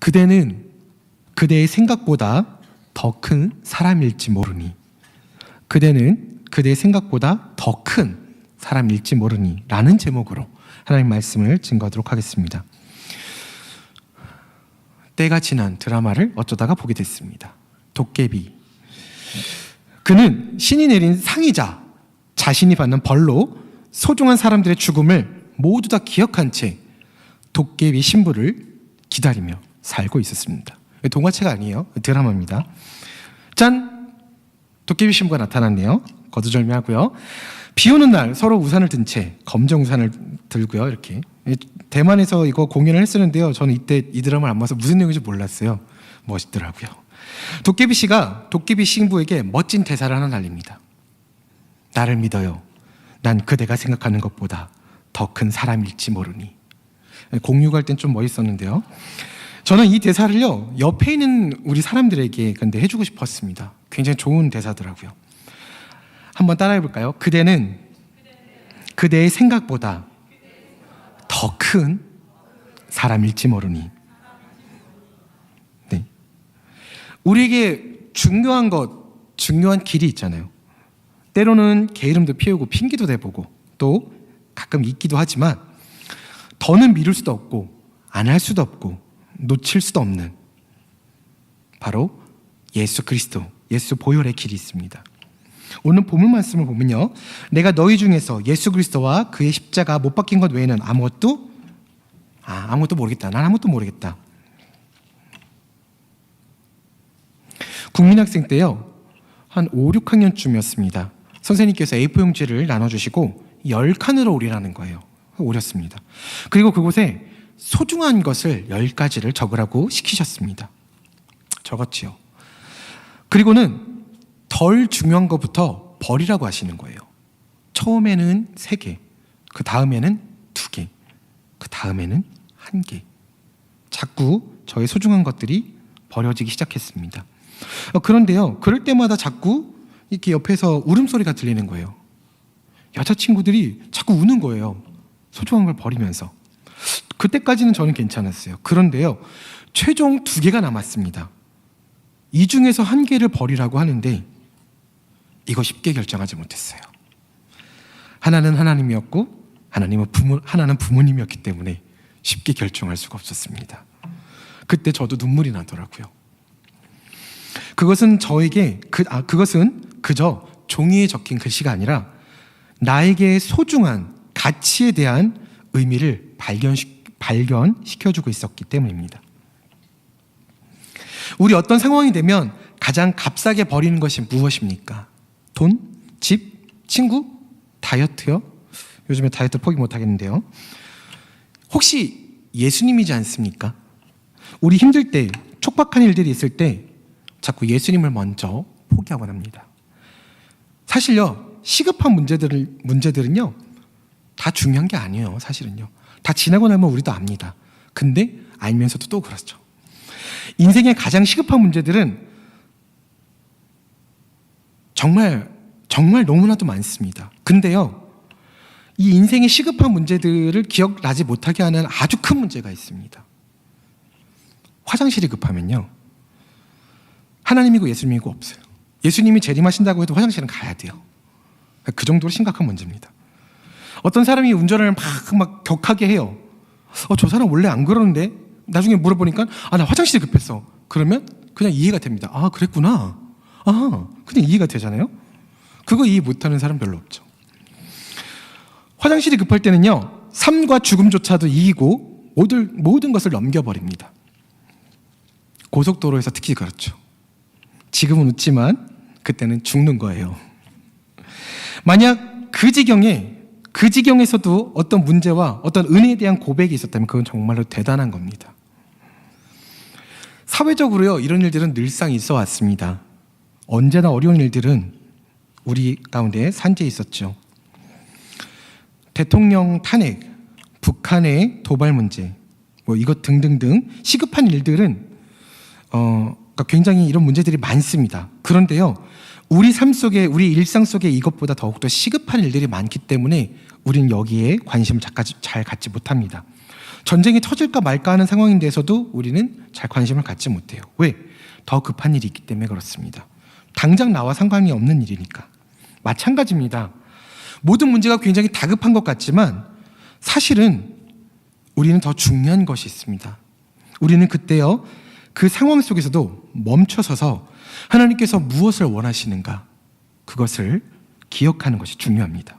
그대는 그대의 생각보다 더 큰 사람일지 모르니. 그대는 그대의 생각보다 더 큰 사람일지 모르니 라는 제목으로 하나님 말씀을 증거하도록 하겠습니다. 때가 지난 드라마를 어쩌다가 보게 됐습니다. 도깨비. 그는 신이 내린 상이자 자신이 받는 벌로 소중한 사람들의 죽음을 모두 다 기억한 채 도깨비 신부를 기다리며 살고 있었습니다. 동화책 아니에요. 드라마입니다. 짠! 도깨비 신부가 나타났네요. 거두절미하고요. 비 오는 날 서로 우산을 든 채 검정 우산을 들고요. 이렇게 대만에서 이거 공연을 했었는데요. 저는 이때 이 드라마를 안 봐서 무슨 내용인지 몰랐어요. 멋있더라고요. 도깨비 씨가 도깨비 신부에게 멋진 대사를 하나 날립니다. 나를 믿어요. 난 그대가 생각하는 것보다 더 큰 사람일지 모르니. 공유할 땐 좀 멋있었는데요. 저는 이 대사를요, 옆에 있는 우리 사람들에게 근데 해주고 싶었습니다. 굉장히 좋은 대사더라고요. 한번 따라해 볼까요? 그대는 그대의 생각보다 더 큰 사람일지 모르니. 네. 우리에게 중요한 중요한 길이 있잖아요. 때로는 게으름도 피우고 핑계도 대보고 또 가끔 잊기도 하지만 더는 미룰 수도 없고 안 할 수도 없고 놓칠 수도 없는 바로 예수 그리스도, 예수 보혈의 길이 있습니다. 오늘 본문 말씀을 보면요, 내가 너희 중에서 예수 그리스도와 그의 십자가 못 박힌 것 외에는 아무것도 모르겠다. 난 아무것도 모르겠다. 국민학생 때요, 한 5, 6학년쯤이었습니다. 선생님께서 A4 용지를 나눠주시고 10칸으로 오리라는 거예요. 오렸습니다. 그리고 그곳에 소중한 것을 10가지를 적으라고 시키셨습니다. 적었지요. 그리고는 덜 중요한 것부터 버리라고 하시는 거예요. 처음에는 3개, 그 다음에는 2개, 그 다음에는 1개. 자꾸 저의 소중한 것들이 버려지기 시작했습니다. 그런데요, 그럴 때마다 자꾸 이렇게 옆에서 울음소리가 들리는 거예요. 여자친구들이 자꾸 우는 거예요. 소중한 걸 버리면서. 그때까지는 저는 괜찮았어요. 그런데요, 최종 2개가 남았습니다. 이 중에서 1개를 버리라고 하는데 이거 쉽게 결정하지 못했어요. 하나는 하나님이었고 하나는 부모님이었기 때문에 쉽게 결정할 수가 없었습니다. 그때 저도 눈물이 나더라고요. 그것은 그것은 그저 종이에 적힌 글씨가 아니라 나에게 소중한 가치에 대한 의미를 발견시켜주고 있었기 때문입니다. 우리 어떤 상황이 되면 가장 값싸게 버리는 것이 무엇입니까? 돈? 집? 친구? 다이어트요? 요즘에 다이어트 포기 못하겠는데요. 혹시 예수님이지 않습니까? 우리 힘들 때, 촉박한 일들이 있을 때 자꾸 예수님을 먼저 포기하곤 합니다. 사실요, 시급한 문제들은요 다 중요한 게 아니에요. 사실은요, 다 지나고 나면 우리도 압니다. 근데 알면서도 또 그렇죠. 인생의 가장 시급한 문제들은 정말 너무나도 많습니다. 근데요, 이 인생의 시급한 문제들을 기억나지 못하게 하는 아주 큰 문제가 있습니다. 화장실이 급하면요, 하나님이고 예수님이고 없어요. 예수님이 재림하신다고 해도 화장실은 가야 돼요. 그 정도로 심각한 문제입니다. 어떤 사람이 운전을 막 격하게 해요. 저 사람 원래 안 그러는데 나중에 물어보니까 나 화장실이 급했어. 그러면 그냥 이해가 됩니다. 그랬구나. 그냥 이해가 되잖아요. 그거 이해 못하는 사람 별로 없죠. 화장실이 급할 때는요, 삶과 죽음조차도 이기고 모든 것을 넘겨버립니다. 고속도로에서 특히 그렇죠. 지금은 웃지만 그때는 죽는 거예요. 만약 그 지경에서도 어떤 문제와 어떤 은혜에 대한 고백이 있었다면 그건 정말로 대단한 겁니다. 사회적으로요, 이런 일들은 늘상 있어 왔습니다. 언제나 어려운 일들은 우리 가운데 산재해 있었죠. 대통령 탄핵, 북한의 도발 문제, 이것 등등등 시급한 일들은 굉장히 이런 문제들이 많습니다. 그런데요, 우리 삶 속에, 우리 일상 속에 이것보다 더욱더 시급한 일들이 많기 때문에 우리는 여기에 관심을 잘 갖지 못합니다. 전쟁이 터질까 말까 하는 상황인데서도 우리는 잘 관심을 갖지 못해요. 왜? 더 급한 일이 있기 때문에 그렇습니다. 당장 나와 상관이 없는 일이니까. 마찬가지입니다. 모든 문제가 굉장히 다급한 것 같지만 사실은 우리는 더 중요한 것이 있습니다. 우리는 그때요, 그 상황 속에서도 멈춰서서 하나님께서 무엇을 원하시는가, 그것을 기억하는 것이 중요합니다.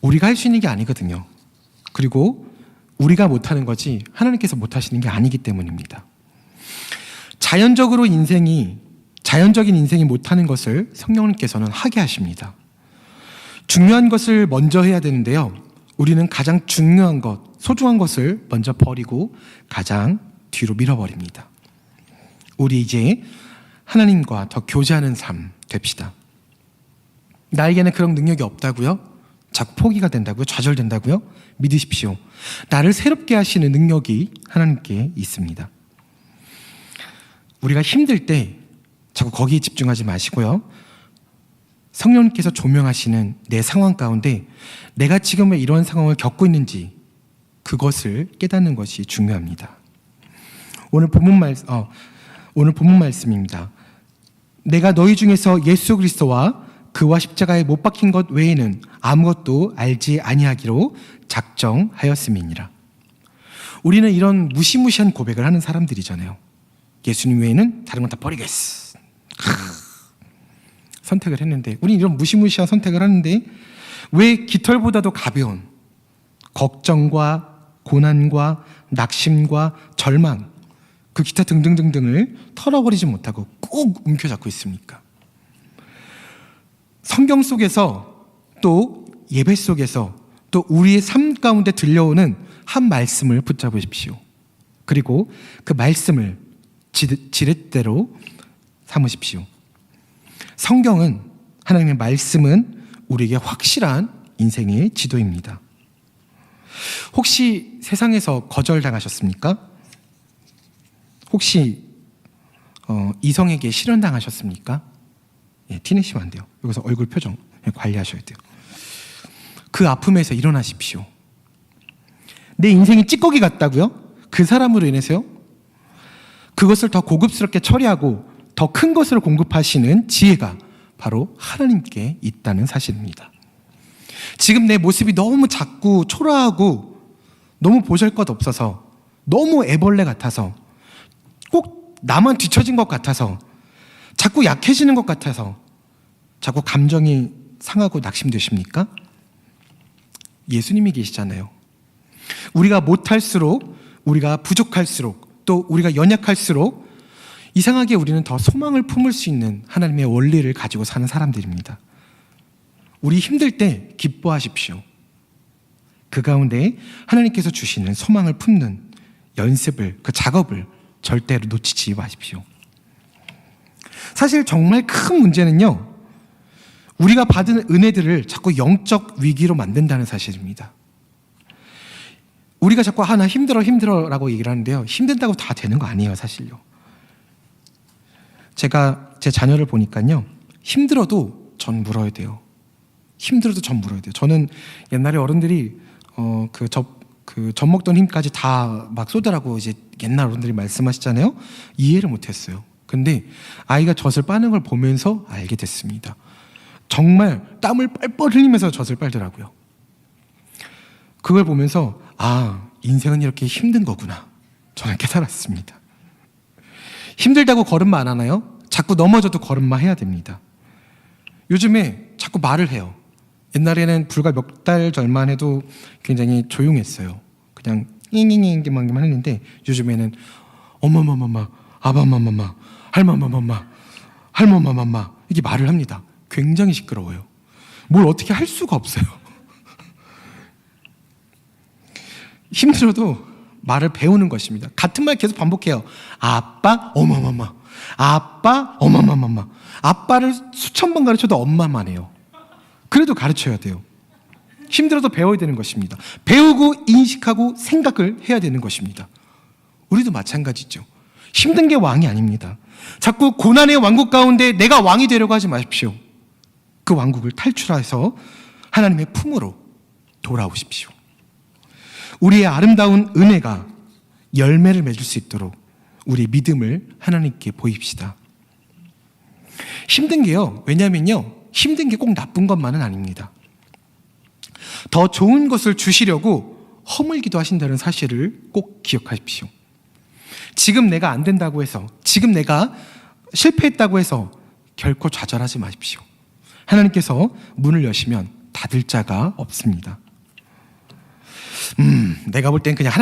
우리가 할 수 있는 게 아니거든요. 그리고 우리가 못하는 거지 하나님께서 못하시는 게 아니기 때문입니다. 자연적인 인생이 못하는 것을 성령님께서는 하게 하십니다. 중요한 것을 먼저 해야 되는데요, 우리는 가장 중요한 것, 소중한 것을 먼저 버리고 가장 뒤로 밀어버립니다. 우리 이제 하나님과 더 교제하는 삶 됩시다. 나에게는 그런 능력이 없다고요? 자꾸 포기가 된다고요? 좌절된다고요? 믿으십시오. 나를 새롭게 하시는 능력이 하나님께 있습니다. 우리가 힘들 때 자꾸 거기에 집중하지 마시고요, 성령님께서 조명하시는 내 상황 가운데 내가 지금 왜 이런 상황을 겪고 있는지 그것을 깨닫는 것이 중요합니다. 오늘 본문 말씀입니다. 내가 너희 중에서 예수 그리스도와 그와 십자가에 못 박힌 것 외에는 아무것도 알지 아니하기로 작정하였음이니라. 우리는 이런 무시무시한 고백을 하는 사람들이잖아요. 예수님 외에는 다른 건 다 버리겠어. 선택을 했는데, 우리는 이런 무시무시한 선택을 하는데 왜 깃털보다도 가벼운 걱정과 고난과 낙심과 절망, 그 기타 등등등등을 털어버리지 못하고 꼭 움켜잡고 있습니까? 성경 속에서 또 예배 속에서 또 우리의 삶 가운데 들려오는 한 말씀을 붙잡으십시오. 그리고 그 말씀을 지렛대로 삼으십시오. 성경은, 하나님의 말씀은 우리에게 확실한 인생의 지도입니다. 혹시 세상에서 거절당하셨습니까? 혹시 이성에게 실현당하셨습니까? 예, 티내시면 안 돼요. 여기서 얼굴 표정 관리하셔야 돼요. 그 아픔에서 일어나십시오. 내 인생이 찌꺼기 같다고요? 그 사람으로 인해서요? 그것을 더 고급스럽게 처리하고 더 큰 것으로 공급하시는 지혜가 바로 하나님께 있다는 사실입니다. 지금 내 모습이 너무 작고 초라하고 너무 보잘것없어서, 너무 애벌레 같아서, 꼭 나만 뒤처진 것 같아서, 자꾸 약해지는 것 같아서 자꾸 감정이 상하고 낙심되십니까? 예수님이 계시잖아요. 우리가 못할수록, 우리가 부족할수록, 또 우리가 연약할수록 이상하게 우리는 더 소망을 품을 수 있는 하나님의 원리를 가지고 사는 사람들입니다. 우리 힘들 때 기뻐하십시오. 그 가운데 하나님께서 주시는 소망을 품는 연습을, 그 작업을 절대로 놓치지 마십시오. 사실 정말 큰 문제는요, 우리가 받은 은혜들을 자꾸 영적 위기로 만든다는 사실입니다. 우리가 자꾸 나 힘들어라고 얘기를 하는데요, 힘든다고 다 되는 거 아니에요, 사실요. 제가 제 자녀를 보니까요, 힘들어도 전 물어야 돼요. 힘들어도 전 물어야 돼요. 저는 옛날에 어른들이 젖 먹던 힘까지 다 막 쏟으라고 이제 옛날 어른들이 말씀하시잖아요. 이해를 못했어요. 근데 아이가 젖을 빠는 걸 보면서 알게 됐습니다. 정말 땀을 뻘뻘 흘리면서 젖을 빨더라고요. 그걸 보면서 인생은 이렇게 힘든 거구나, 저는 깨달았습니다. 힘들다고 걸음마 안 하나요? 자꾸 넘어져도 걸음마 해야 됩니다. 요즘에 자꾸 말을 해요. 옛날에는 불과 몇 달 전만 해도 굉장히 조용했어요. 그냥 잉잉잉잉만 했는데 요즘에는 엄마마마마, 아바마마마, 할마마마마, 할머마마마 이게 말을 합니다. 굉장히 시끄러워요. 뭘 어떻게 할 수가 없어요. 힘들어도 말을 배우는 것입니다. 같은 말 계속 반복해요. 아빠, 어마마마. 아빠, 어마마마마. 아빠를 수천 번 가르쳐도 엄마만 해요. 그래도 가르쳐야 돼요. 힘들어도 배워야 되는 것입니다. 배우고 인식하고 생각을 해야 되는 것입니다. 우리도 마찬가지죠. 힘든 게 왕이 아닙니다. 자꾸 고난의 왕국 가운데 내가 왕이 되려고 하지 마십시오. 그 왕국을 탈출해서 하나님의 품으로 돌아오십시오. 우리의 아름다운 은혜가 열매를 맺을 수 있도록 우리 믿음을 하나님께 보입시다. 힘든 게요, 왜냐면요, 힘든 게 꼭 나쁜 것만은 아닙니다. 더 좋은 것을 주시려고 허물기도 하신다는 사실을 꼭 기억하십시오. 지금 내가 안 된다고 해서, 지금 내가 실패했다고 해서 결코 좌절하지 마십시오. 하나님께서 문을 여시면 닫을 자가 없습니다. 내가 볼 땐 그냥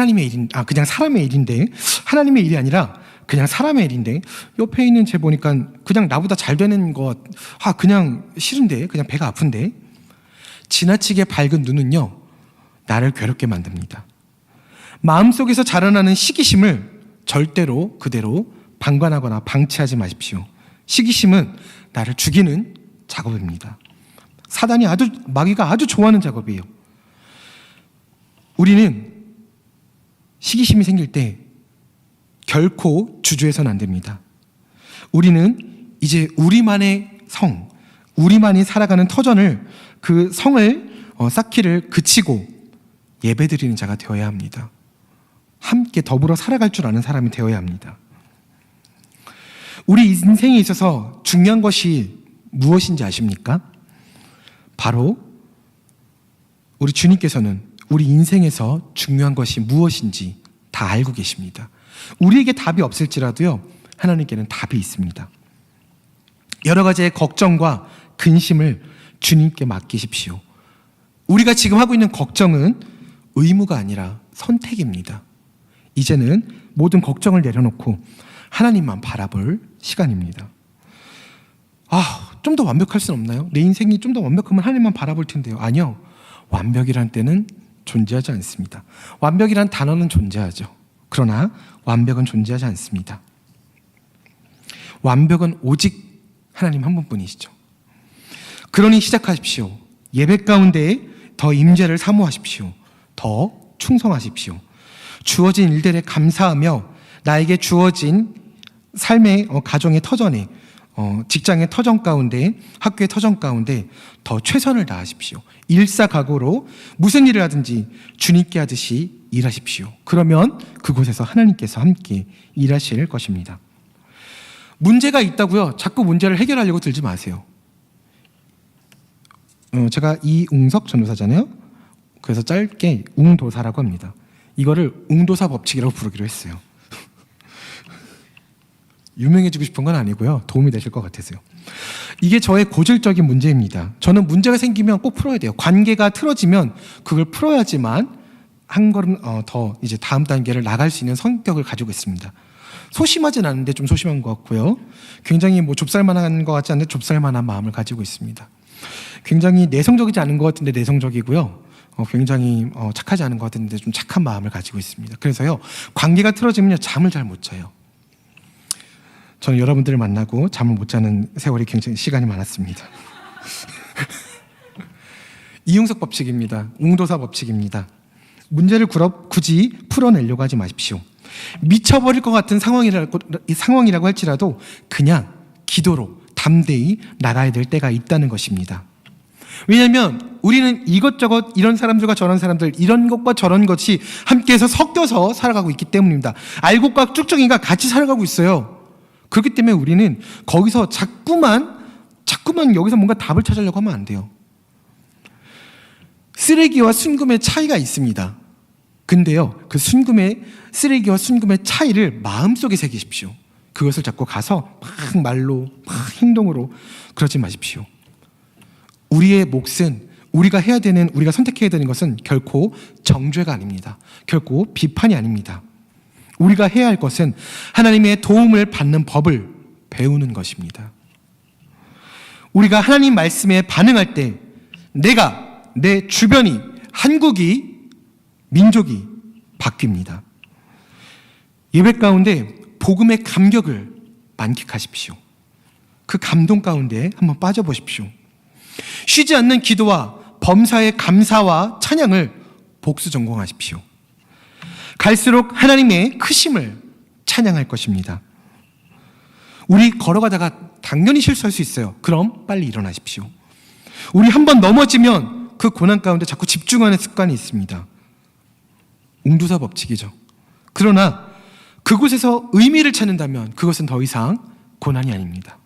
그냥 사람의 일인데, 하나님의 일이 아니라 그냥 사람의 일인데, 옆에 있는 쟤 보니까 그냥 나보다 잘 되는 것, 그냥 싫은데, 그냥 배가 아픈데, 지나치게 밝은 눈은요, 나를 괴롭게 만듭니다. 마음속에서 자라나는 시기심을 절대로 그대로 방관하거나 방치하지 마십시오. 시기심은 나를 죽이는 작업입니다. 마귀가 아주 좋아하는 작업이에요. 우리는 시기심이 생길 때 결코 주저해서는 안 됩니다. 우리는 이제 우리만의 성, 우리만이 살아가는 터전을, 그 성을 쌓기를 그치고 예배드리는 자가 되어야 합니다. 함께 더불어 살아갈 줄 아는 사람이 되어야 합니다. 우리 인생에 있어서 중요한 것이 무엇인지 아십니까? 바로 우리 주님께서는 우리 인생에서 중요한 것이 무엇인지 다 알고 계십니다. 우리에게 답이 없을지라도요, 하나님께는 답이 있습니다. 여러 가지의 걱정과 근심을 주님께 맡기십시오. 우리가 지금 하고 있는 걱정은 의무가 아니라 선택입니다. 이제는 모든 걱정을 내려놓고 하나님만 바라볼 시간입니다. 좀 더 완벽할 수는 없나요? 내 인생이 좀 더 완벽하면 하나님만 바라볼 텐데요. 아니요. 완벽이란 때는 존재하지 않습니다. 완벽이란 단어는 존재하죠. 그러나 완벽은 존재하지 않습니다. 완벽은 오직 하나님 한 분뿐이시죠. 그러니 시작하십시오. 예배 가운데 더 임재를 사모하십시오. 더 충성하십시오. 주어진 일들에 감사하며 나에게 주어진 삶의 가정의 터전에, 직장의 터전 가운데, 학교의 터전 가운데 더 최선을 다하십시오. 일사각오로 무슨 일을 하든지 주님께 하듯이 일하십시오. 그러면 그곳에서 하나님께서 함께 일하실 것입니다. 문제가 있다고요, 자꾸 문제를 해결하려고 들지 마세요. 제가 이웅석 전도사잖아요. 그래서 짧게 웅도사라고 합니다. 이거를 웅도사 법칙이라고 부르기로 했어요. 유명해지고 싶은 건 아니고요, 도움이 되실 것 같아서요. 이게 저의 고질적인 문제입니다. 저는 문제가 생기면 꼭 풀어야 돼요. 관계가 틀어지면 그걸 풀어야지만 한 걸음 더 이제 다음 단계를 나갈 수 있는 성격을 가지고 있습니다. 소심하진 않은데 좀 소심한 것 같고요, 굉장히 좁쌀만한 것 같지 않은데 좁쌀만한 마음을 가지고 있습니다. 굉장히 내성적이지 않은 것 같은데 내성적이고요, 굉장히 착하지 않은 것 같은데 좀 착한 마음을 가지고 있습니다. 그래서요, 관계가 틀어지면 잠을 잘 못 자요. 저는 여러분들을 만나고 잠을 못 자는 세월이 굉장히 시간이 많았습니다. 이용석 법칙입니다. 웅도사 법칙입니다. 문제를 굳이 풀어내려고 하지 마십시오. 미쳐버릴 것 같은 상황이라고 할지라도 그냥 기도로 담대히 나가야 될 때가 있다는 것입니다. 왜냐하면 우리는 이것저것, 이런 사람들과 저런 사람들, 이런 것과 저런 것이 함께해서 섞여서 살아가고 있기 때문입니다. 알곡과 쭉정이가 같이 살아가고 있어요. 그렇기 때문에 우리는 거기서 자꾸만 여기서 뭔가 답을 찾으려고 하면 안 돼요. 쓰레기와 순금의 차이가 있습니다. 근데요, 그 쓰레기와 순금의 차이를 마음속에 새기십시오. 그것을 자꾸 가서 막 말로, 막 행동으로 그러지 마십시오. 우리의 몫은, 우리가 선택해야 되는 것은 결코 정죄가 아닙니다. 결코 비판이 아닙니다. 우리가 해야 할 것은 하나님의 도움을 받는 법을 배우는 것입니다. 우리가 하나님 말씀에 반응할 때 내 주변이, 한국이, 민족이 바뀝니다. 예배 가운데 복음의 감격을 만끽하십시오. 그 감동 가운데 한번 빠져보십시오. 쉬지 않는 기도와 범사의 감사와 찬양을 복수전공하십시오. 갈수록 하나님의 크심을 찬양할 것입니다. 우리 걸어가다가 당연히 실수할 수 있어요. 그럼 빨리 일어나십시오. 우리 한번 넘어지면 그 고난 가운데 자꾸 집중하는 습관이 있습니다. 웅두사 법칙이죠. 그러나 그곳에서 의미를 찾는다면 그것은 더 이상 고난이 아닙니다.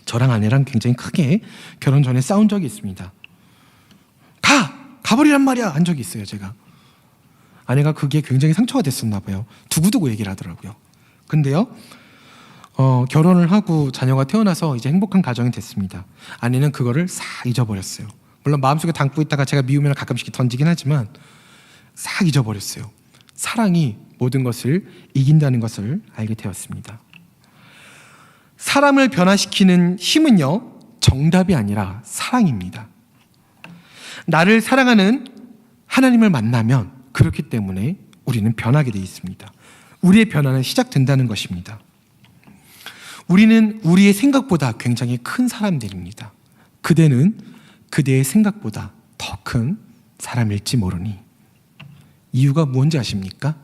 저랑 아내랑 굉장히 크게 결혼 전에 싸운 적이 있습니다. 가버리란 말이야 한 적이 있어요. 제가 아내가 그게 굉장히 상처가 됐었나 봐요. 두고두고 얘기를 하더라고요. 근데요 결혼을 하고 자녀가 태어나서 이제 행복한 가정이 됐습니다. 아내는 그거를 싹 잊어버렸어요. 물론 마음속에 담고 있다가 제가 미우면 가끔씩 던지긴 하지만 싹 잊어버렸어요. 사랑이 모든 것을 이긴다는 것을 알게 되었습니다. 사람을 변화시키는 힘은요 정답이 아니라 사랑입니다. 나를 사랑하는 하나님을 만나면 그렇기 때문에 우리는 변하게 되어 있습니다. 우리의 변화는 시작된다는 것입니다. 우리는 우리의 생각보다 굉장히 큰 사람들입니다. 그대는 그대의 생각보다 더 큰 사람일지 모르니. 이유가 뭔지 아십니까?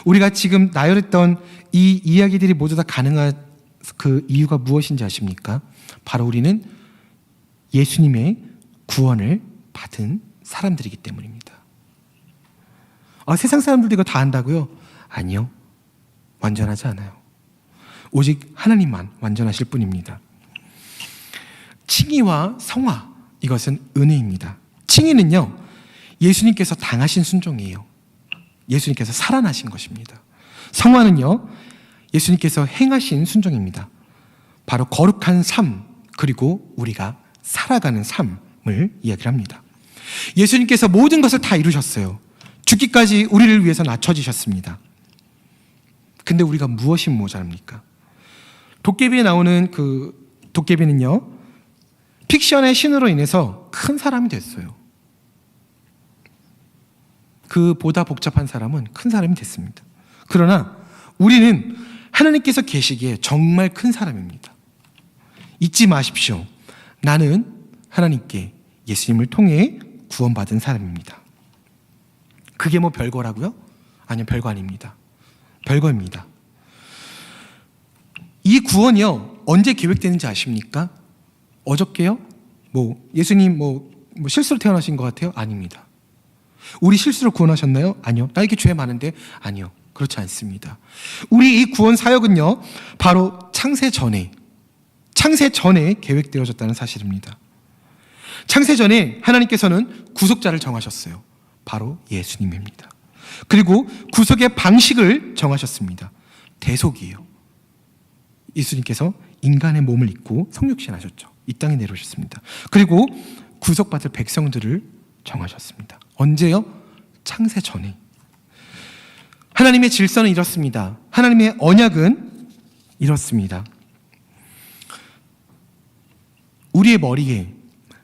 우리가 지금 나열했던 이 이야기들이 모두 다 가능한 그 이유가 무엇인지 아십니까? 바로 우리는 예수님의 구원을 받은 사람들이기 때문입니다. 세상 사람들도 이거 다 안다고요? 아니요. 완전하지 않아요. 오직 하나님만 완전하실 뿐입니다. 칭의와 성화, 이것은 은혜입니다. 칭의는요 예수님께서 당하신 순종이에요. 예수님께서 살아나신 것입니다. 성화는요 예수님께서 행하신 순종입니다. 바로 거룩한 삶, 그리고 우리가 살아가는 삶을 이야기를 합니다. 예수님께서 모든 것을 다 이루셨어요. 죽기까지 우리를 위해서 낮춰지셨습니다. 근데 우리가 무엇이 모자랍니까? 도깨비에 나오는 그 도깨비는요 픽션의 신으로 인해서 큰 사람이 됐어요. 그보다 복잡한 사람은 큰 사람이 됐습니다. 그러나 우리는 하나님께서 계시기에 정말 큰 사람입니다. 잊지 마십시오. 나는 하나님께 예수님을 통해 구원받은 사람입니다. 그게 뭐 별거라고요? 아니요, 별거 아닙니다. 별거입니다. 이 구원이요 언제 계획되는지 아십니까? 어저께요? 예수님 실수로 태어나신 것 같아요? 아닙니다. 우리 실수로 구원하셨나요? 아니요. 나에게 죄 많은데? 아니요. 그렇지 않습니다. 우리 이 구원 사역은요 바로 창세 전에 계획되어졌다는 사실입니다. 창세 전에 하나님께서는 구속자를 정하셨어요. 바로 예수님입니다. 그리고 구속의 방식을 정하셨습니다. 대속이에요. 예수님께서 인간의 몸을 입고 성육신하셨죠. 이 땅에 내려오셨습니다. 그리고 구속받을 백성들을 정하셨습니다. 언제요? 창세 전에. 하나님의 질서는 이렇습니다. 하나님의 언약은 이렇습니다. 우리의 머리에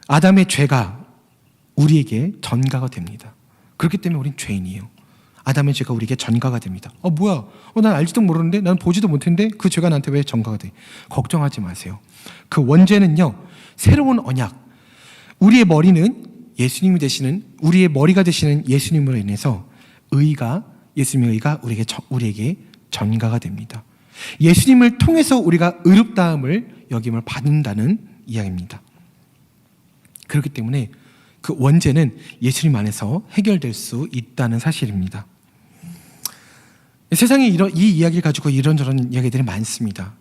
아담의 죄가 우리에게 전가가 됩니다. 그렇기 때문에 우린 죄인이에요. 아담의 죄가 우리에게 전가가 됩니다. 뭐야? 난 알지도 모르는데, 난 보지도 못했는데 그 죄가 나한테 왜 전가가 돼? 걱정하지 마세요. 그 원죄는요 새로운 언약, 우리의 머리는 예수님이 되시는, 우리의 머리가 되시는 예수님으로 인해서 예수님의 의가 우리에게 전가가 됩니다. 예수님을 통해서 우리가 의롭다함을 여김을 받는다는 이야기입니다. 그렇기 때문에 그 원죄는 예수님 안에서 해결될 수 있다는 사실입니다. 세상에 이 이야기를 가지고 이런저런 이야기들이 많습니다.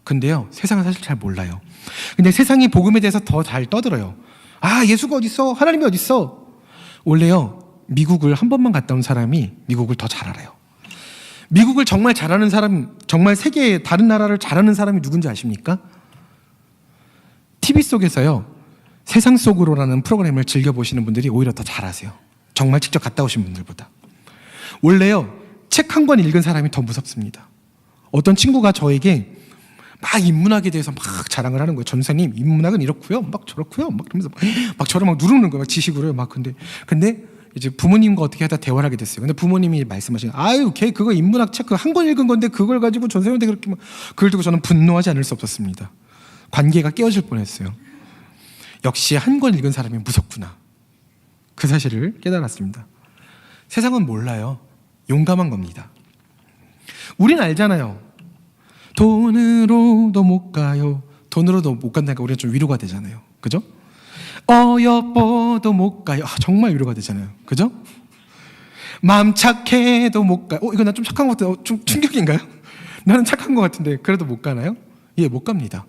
근데요 세상은 사실 잘 몰라요. 근데 세상이 복음에 대해서 더 잘 떠들어요. 예수가 어딨어? 하나님이 어딨어? 원래요 미국을 한 번만 갔다 온 사람이 미국을 더 잘 알아요. 미국을 정말 잘하는 사람, 정말 세계의 다른 나라를 잘하는 사람이 누군지 아십니까? TV 속에서요 세상 속으로라는 프로그램을 즐겨보시는 분들이 오히려 더 잘하세요. 정말 직접 갔다 오신 분들보다. 원래요 책 한 권 읽은 사람이 더 무섭습니다. 어떤 친구가 저에게 막 인문학에 대해서 막 자랑을 하는 거예요. 전사님 인문학은 이렇고요, 막 저렇고요, 막 그러면서 막 저를 막 누르는 거예요. 막 지식으로요. 막 근데 이제 부모님과 어떻게 하다 대화를 하게 됐어요. 근데 부모님이 말씀하시는, 걔 그거 인문학 책 그 한 권 읽은 건데 그걸 가지고 전사님한테 그렇게 막, 그걸 두고 저는 분노하지 않을 수 없었습니다. 관계가 깨어질 뻔했어요. 역시 한 권 읽은 사람이 무섭구나. 그 사실을 깨달았습니다. 세상은 몰라요. 용감한 겁니다. 우린 알잖아요. 돈으로도 못 가요. 돈으로도 못 간다니까 우리가 좀 위로가 되잖아요. 그죠? 어여뻐도 못 가요. 정말 위로가 되잖아요. 그죠? 마음 착해도 못 가. 이거 나 좀 착한 것 같은데 좀 충격인가요? 나는 착한 것 같은데 그래도 못 가나요? 예, 못 갑니다.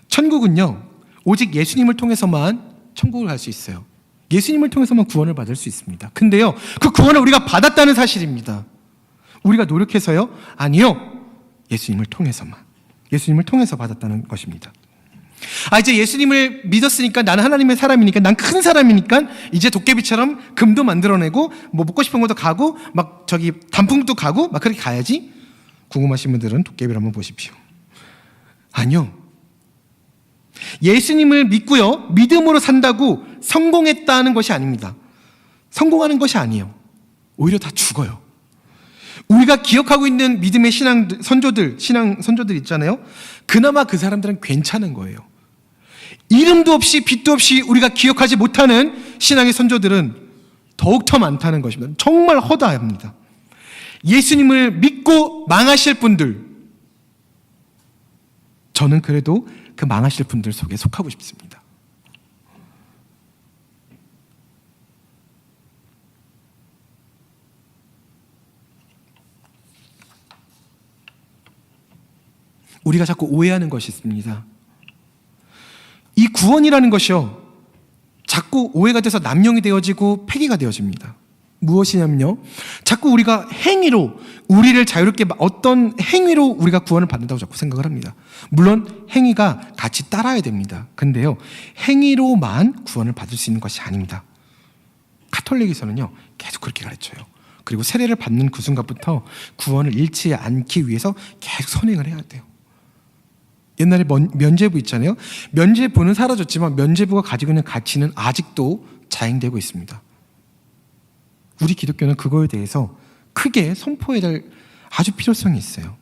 천국은요, 오직 예수님을 통해서만 천국을 갈 수 있어요. 예수님을 통해서만 구원을 받을 수 있습니다. 근데요, 그 구원을 우리가 받았다는 사실입니다. 우리가 노력해서요? 아니요. 예수님을 통해서 받았다는 것입니다. 이제 예수님을 믿었으니까 나는 하나님의 사람이니까, 난 큰 사람이니까 이제 도깨비처럼 금도 만들어내고 뭐 먹고 싶은 것도 가고 막 저기 단풍도 가고 막 그렇게 가야지. 궁금하신 분들은 도깨비를 한번 보십시오. 아니요. 예수님을 믿고요, 믿음으로 산다고 성공했다는 것이 아닙니다. 성공하는 것이 아니에요. 오히려 다 죽어요. 우리가 기억하고 있는 믿음의 신앙 선조들 있잖아요. 그나마 그 사람들은 괜찮은 거예요. 이름도 없이 빛도 없이 우리가 기억하지 못하는 신앙의 선조들은 더욱더 많다는 것입니다. 정말 허다합니다. 예수님을 믿고 망하실 분들, 저는 그래도 그 망하실 분들 속에 속하고 싶습니다. 우리가 자꾸 오해하는 것이 있습니다. 이 구원이라는 것이요, 자꾸 오해가 돼서 남용이 되어지고 폐기가 되어집니다. 무엇이냐면요, 자꾸 우리가 행위로 우리를 자유롭게, 어떤 행위로 우리가 구원을 받는다고 자꾸 생각을 합니다. 물론 행위가 같이 따라야 됩니다. 근데요, 행위로만 구원을 받을 수 있는 것이 아닙니다. 가톨릭에서는요 계속 그렇게 가르쳐요. 그리고 세례를 받는 그 순간부터 구원을 잃지 않기 위해서 계속 선행을 해야 돼요. 옛날에 면죄부 있잖아요. 면죄부는 사라졌지만 면죄부가 가지고 있는 가치는 아직도 자행되고 있습니다. 우리 기독교는 그거에 대해서 크게 선포해야 될 아주 필요성이 있어요.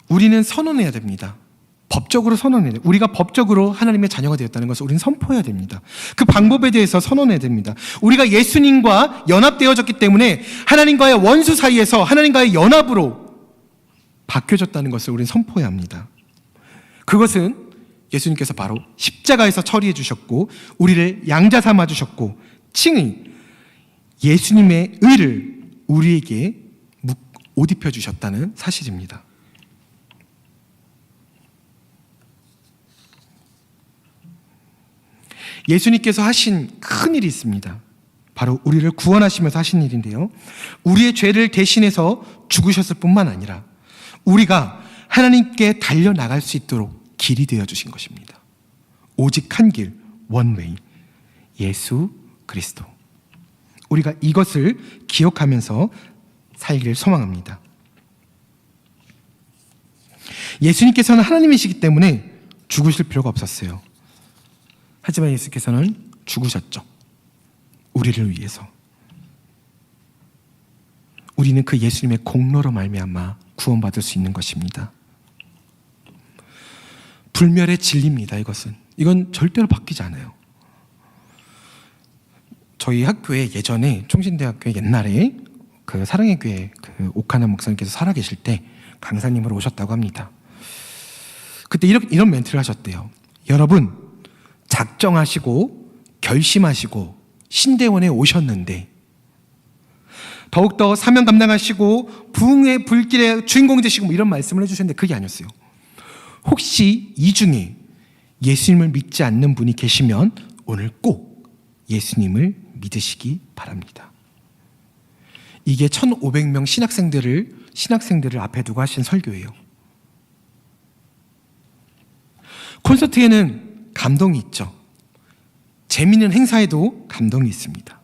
우리는 선언해야 됩니다. 법적으로 선언해야 돼요. 우리가 법적으로 하나님의 자녀가 되었다는 것을 우리는 선포해야 됩니다. 그 방법에 대해서 선언해야 됩니다. 우리가 예수님과 연합되어졌기 때문에 하나님과의 원수 사이에서 하나님과의 연합으로 바뀌어졌다는 것을 우리는 선포해야 합니다. 그것은 예수님께서 바로 십자가에서 처리해 주셨고, 우리를 양자 삼아 주셨고, 칭의 예수님의 의를 우리에게 옷 입혀 주셨다는 사실입니다. 예수님께서 하신 큰 일이 있습니다. 바로 우리를 구원하시면서 하신 일인데요, 우리의 죄를 대신해서 죽으셨을 뿐만 아니라 우리가 하나님께 달려나갈 수 있도록 길이 되어주신 것입니다. 오직 한 길, 원웨이, 예수 그리스도. 우리가 이것을 기억하면서 살기를 소망합니다. 예수님께서는 하나님이시기 때문에 죽으실 필요가 없었어요. 하지만 예수께서는 죽으셨죠. 우리를 위해서. 우리는 그 예수님의 공로로 말미암아 구원받을 수 있는 것입니다. 불멸의 진리입니다. 이건 절대로 바뀌지 않아요. 저희 학교에 예전에 총신대학교에 옛날에 그 사랑의 교회 그 오카나 목사님께서 살아계실 때 강사님으로 오셨다고 합니다. 그때 이런 멘트를 하셨대요. 여러분, 작정하시고 결심하시고 신대원에 오셨는데 더욱더 사명 감당하시고 부흥의 불길의 주인공이 되시고 뭐 이런 말씀을 해주셨는데 그게 아니었어요. 혹시 이 중에 예수님을 믿지 않는 분이 계시면 오늘 꼭 예수님을 믿으시기 바랍니다. 이게 1500명 신학생들을 앞에 두고 하신 설교예요. 콘서트에는 감동이 있죠. 재미있는 행사에도 감동이 있습니다.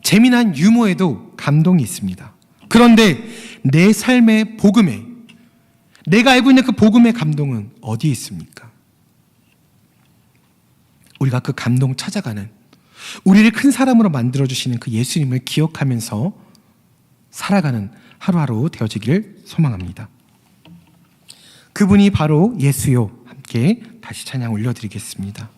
재미난 유머에도 감동이 있습니다. 그런데 내 삶의 복음에, 내가 알고 있는 그 복음의 감동은 어디에 있습니까? 우리가 그 감동 찾아가는, 우리를 큰 사람으로 만들어주시는 그 예수님을 기억하면서 살아가는 하루하루 되어지기를 소망합니다. 그분이 바로 예수요. 함께 다시 찬양 올려드리겠습니다.